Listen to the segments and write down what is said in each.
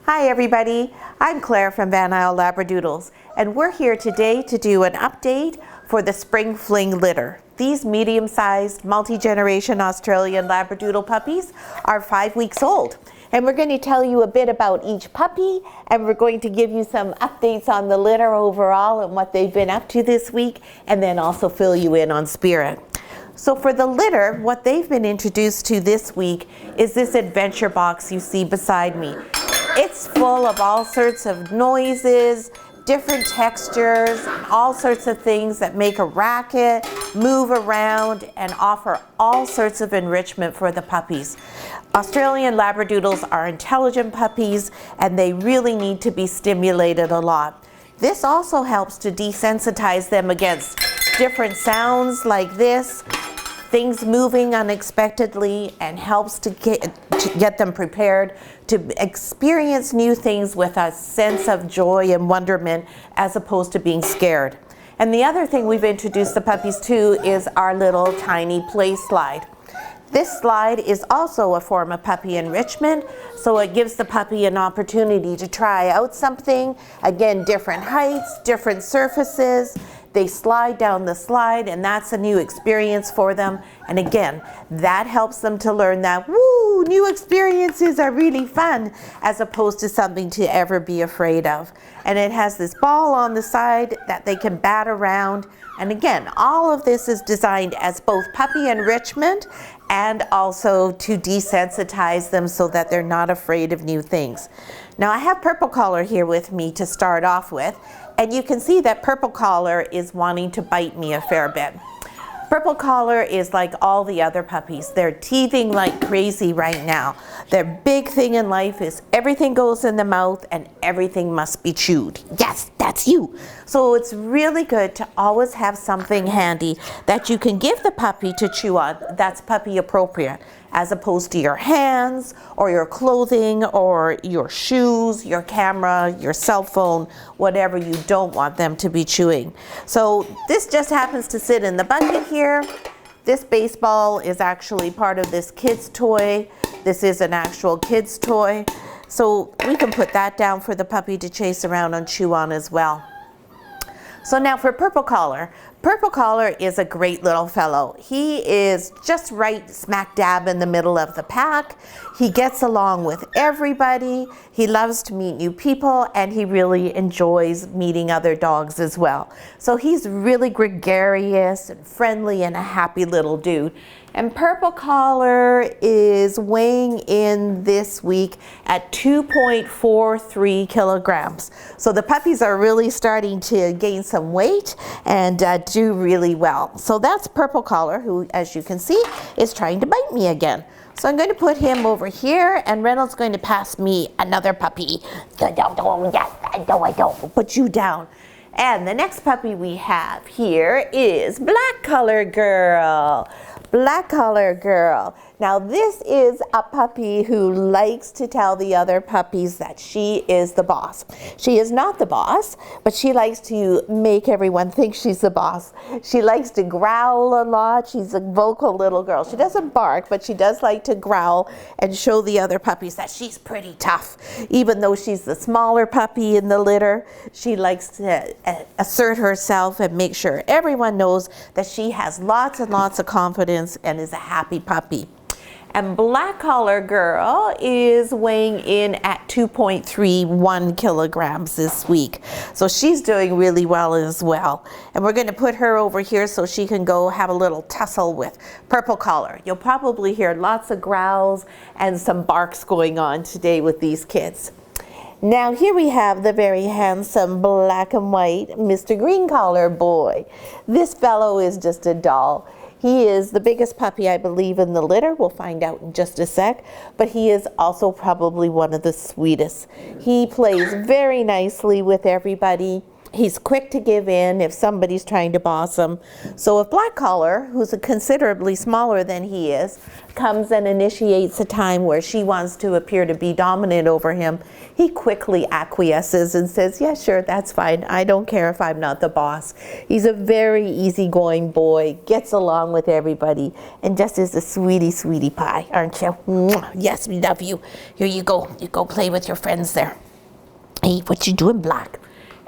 Hi everybody, I'm Claire from Isle Labradoodles, and we're here today to do an update for the Spring Fling litter. These medium-sized, multi-generation Australian Labradoodle puppies are 5 weeks old. And we're going to tell you a bit about each puppy, and we're going to give you some updates on the litter overall and what they've been up to this week, and then also fill you in on Spirit. So for the litter, what they've been introduced to this week is this adventure box you see beside me. It's full of all sorts of noises, different textures, all sorts of things that make a racket, move around, and offer all sorts of enrichment for the puppies. Australian Labradoodles are intelligent puppies, and they really need to be stimulated a lot. This also helps to desensitize them against different sounds like this, things moving unexpectedly, and helps to get them prepared to experience new things with a sense of joy and wonderment as opposed to being scared. And the other thing we've introduced the puppies to is our little tiny play slide. This slide is also a form of puppy enrichment, so it gives the puppy an opportunity to try out something. Again, different heights, different surfaces. They slide down the slide, and that's a new experience for them. And again, that helps them to learn that, woo, new experiences are really fun, as opposed to something to ever be afraid of. And it has this ball on the side that they can bat around. And again, all of this is designed as both puppy enrichment and also to desensitize them so that they're not afraid of new things. Now I have Purple Collar here with me to start off with, and you can see that Purple Collar is wanting to bite me a fair bit. Purple Collar is like all the other puppies. They're teething like crazy right now. Their big thing in life is everything goes in the mouth and everything must be chewed. Yes, that's you. So it's really good to always have something handy that you can give the puppy to chew on that's puppy appropriate, as opposed to your hands or your clothing or your shoes, your camera, your cell phone, whatever you don't want them to be chewing. So this just happens to sit in the bucket here. This baseball is actually part of this kid's toy. This is an actual kid's toy. So we can put that down for the puppy to chase around and chew on as well. So now for Purple Collar. Purple Collar is a great little fellow. He is just right smack dab in the middle of the pack. He gets along with everybody. He loves to meet new people, and he really enjoys meeting other dogs as well. So he's really gregarious and friendly and a happy little dude. And Purple Collar is weighing in this week at 2.43 kilograms. So the puppies are really starting to gain some weight and do really well. So that's Purple Collar, who, as you can see, is trying to bite me again. So I'm going to put him over here, and Reynolds going to pass me another puppy. No, I don't. Put you down. And the next puppy we have here is Black Collar Girl. Black Collar Girl. Now this is a puppy who likes to tell the other puppies that she is the boss. She is not the boss, but she likes to make everyone think she's the boss. She likes to growl a lot. She's a vocal little girl. She doesn't bark, but she does like to growl and show the other puppies that she's pretty tough. Even though she's the smaller puppy in the litter, she likes to assert herself and make sure everyone knows that she has lots and lots of confidence and is a happy puppy. And Black Collar Girl is weighing in at 2.31 kilograms this week. So she's doing really well as well. And we're going to put her over here so she can go have a little tussle with Purple Collar. You'll probably hear lots of growls and some barks going on today with these kids. Now here we have the very handsome black and white Mr. Green Collar Boy. This fellow is just a doll. He is the biggest puppy, I believe, in the litter. We'll find out in just a sec. But he is also probably one of the sweetest. He plays very nicely with everybody. He's quick to give in if somebody's trying to boss him. So if Black Collar, who's considerably smaller than he is, comes and initiates a time where she wants to appear to be dominant over him, he quickly acquiesces and says, yeah, sure, that's fine. I don't care if I'm not the boss. He's a very easygoing boy, gets along with everybody, and just is a sweetie, sweetie pie, aren't you? Mwah. Yes, we love you. Here you go. You go play with your friends there. Hey, what you doing, Black?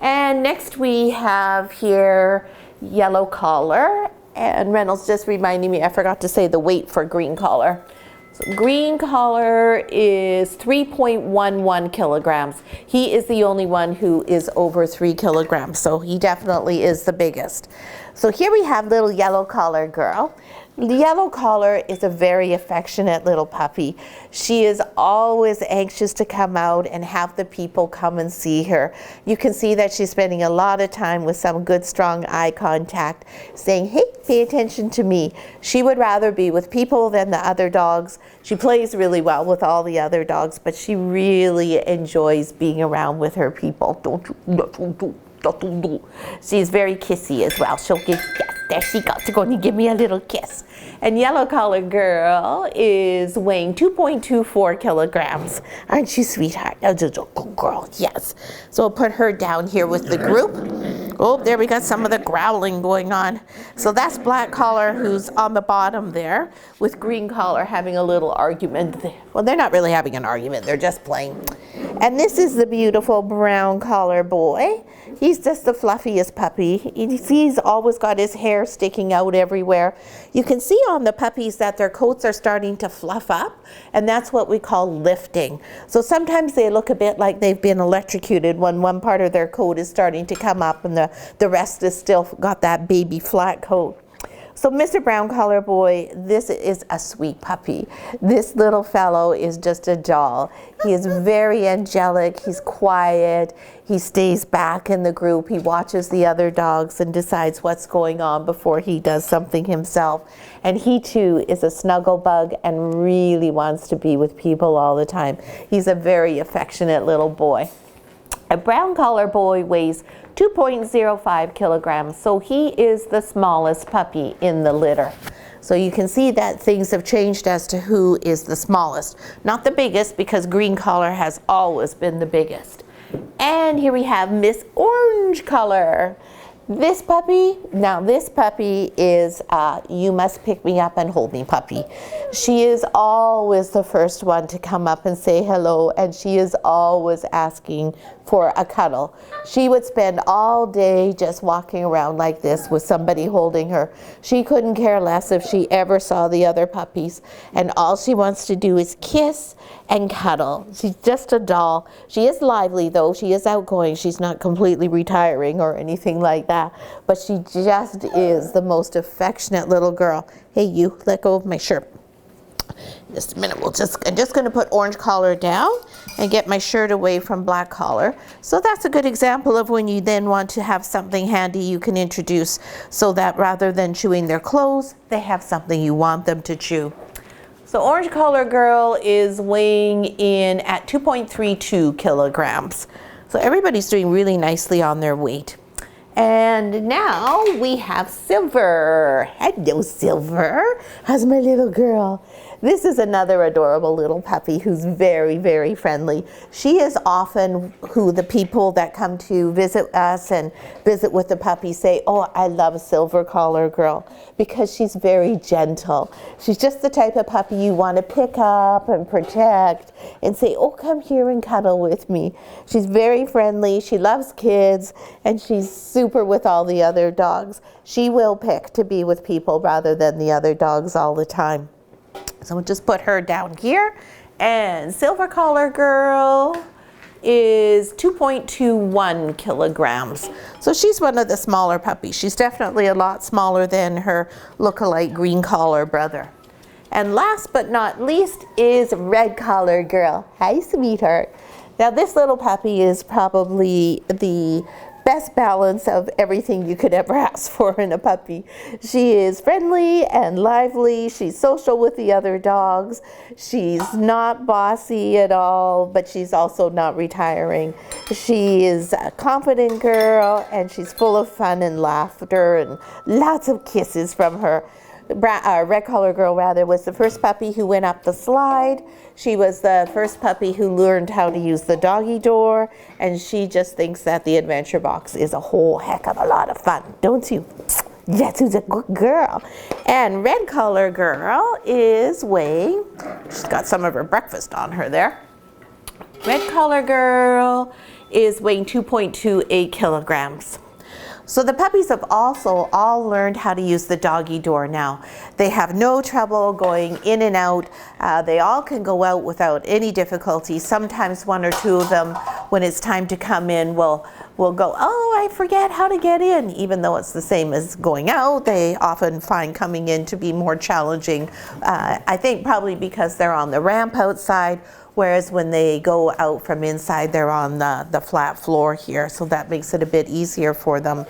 And next we have here Yellow Collar. And Reynolds just reminding me, I forgot to say the weight for Green Collar. So Green Collar is 3.11 kilograms. He is the only one who is over 3 kilograms, so he definitely is the biggest. So here we have little Yellow Collar girl. Yellow Collar is a very affectionate little puppy. She is always anxious to come out and have the people come and see her. You can see that she's spending a lot of time with some good strong eye contact, saying, hey, pay attention to me. She would rather be with people than the other dogs. She plays really well with all the other dogs, but she really enjoys being around with her people. She's very kissy as well. She'll give, yes, there she goes. She's going to give me a little kiss. And Yellow Collar girl is weighing 2.24 kilograms. Aren't you, sweetheart? Oh, good girl, yes. So we'll put her down here with the group. Oh, there we got some of the growling going on. So that's Black Collar, who's on the bottom there, with Green Collar having a little argument. Well, they're not really having an argument. They're just playing. And this is the beautiful Brown Collar boy. He's just the fluffiest puppy. He's always got his hair sticking out everywhere. You can see on the puppies that their coats are starting to fluff up, and that's what we call lifting. So sometimes they look a bit like they've been electrocuted when one part of their coat is starting to come up and the rest is still got that baby flat coat. So Mr. Brown Collar boy, this is a sweet puppy. This little fellow is just a doll. He is very angelic, he's quiet, he stays back in the group, he watches the other dogs and decides what's going on before he does something himself. And he too is a snuggle bug and really wants to be with people all the time. He's a very affectionate little boy. A Brown Collar boy weighs 2.05 kilograms, so he is the smallest puppy in the litter. So you can see that things have changed as to who is the smallest. Not the biggest, because Green Collar has always been the biggest. And here we have Miss Orange Collar. This puppy, now this puppy is you must pick me up and hold me puppy. She is always the first one to come up and say hello, and she is always asking for a cuddle. She would spend all day just walking around like this with somebody holding her. She couldn't care less if she ever saw the other puppies, and all she wants to do is kiss and cuddle. She's just a doll. She is lively though, she is outgoing. She's not completely retiring or anything like that, but she just is the most affectionate little girl. Hey you, let go of my shirt. Just a minute, I'm just going to put Orange Collar down and get my shirt away from Black Collar. So that's a good example of when you then want to have something handy you can introduce, so that rather than chewing their clothes, they have something you want them to chew. So Orange Collar girl is weighing in at 2.32 kilograms. So everybody's doing really nicely on their weight. And now we have Silver. Hello, Silver. How's my little girl? This is another adorable little puppy who's very, very friendly. She is often who the people that come to visit us and visit with the puppy say, oh, I love Silver Collar girl, because she's very gentle. She's just the type of puppy you want to pick up and protect and say, oh, come here and cuddle with me. She's very friendly, she loves kids, and she's super with all the other dogs. She will pick to be with people rather than the other dogs all the time. So we'll just put her down here. And Silver Collar girl is 2.21 kilograms. So she's one of the smaller puppies. She's definitely a lot smaller than her look-alike Green Collar brother. And last but not least is Red Collar girl. Hi, sweetheart. Now this little puppy is probably the best balance of everything you could ever ask for in a puppy. She is friendly and lively. She's social with the other dogs. She's not bossy at all, but she's also not retiring. She is a confident girl, and she's full of fun and laughter and lots of kisses from her. Red collar girl was the first puppy who went up the slide. She was the first puppy who learned how to use the doggy door, and she just thinks that the adventure box is a whole heck of a lot of fun, don't you? Yes, who's a good girl. And red collar girl is weighing, she's got some of her breakfast on her there. Red collar girl is weighing 2.28 kilograms. So the puppies have also all learned how to use the doggy door now. They have no trouble going in and out. They all can go out without any difficulty. Sometimes one or two of them, when it's time to come in, will go, oh, I forget how to get in. Even though it's the same as going out, they often find coming in to be more challenging. I think probably because they're on the ramp outside, whereas when they go out from inside, they're on the flat floor here, so that makes it a bit easier for them.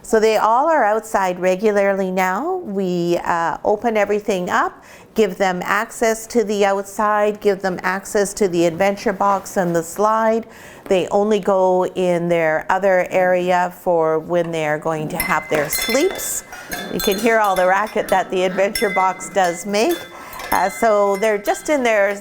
So they all are outside regularly now. We open everything up, give them access to the outside, give them access to the adventure box and the slide. They only go in their other area for when they're going to have their sleeps. You can hear all the racket that the adventure box does make. So they're just in their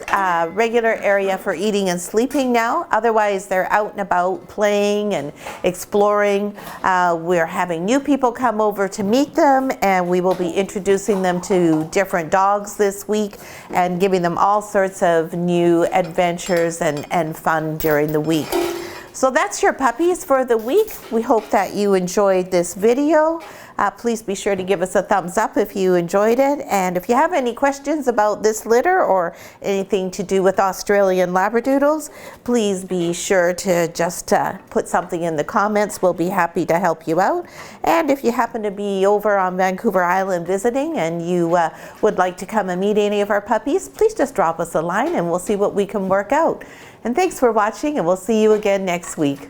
regular area for eating and sleeping now. Otherwise, they're out and about playing and exploring. We're having new people come over to meet them, and we will be introducing them to different dogs this week and giving them all sorts of new adventures and fun during the week. So that's your puppies for the week. We hope that you enjoyed this video. Please be sure to give us a thumbs up if you enjoyed it. And if you have any questions about this litter or anything to do with Australian Labradoodles, please be sure to just put something in the comments. We'll be happy to help you out. And if you happen to be over on Vancouver Island visiting and you would like to come and meet any of our puppies, please just drop us a line and we'll see what we can work out. And thanks for watching, and we'll see you again next week.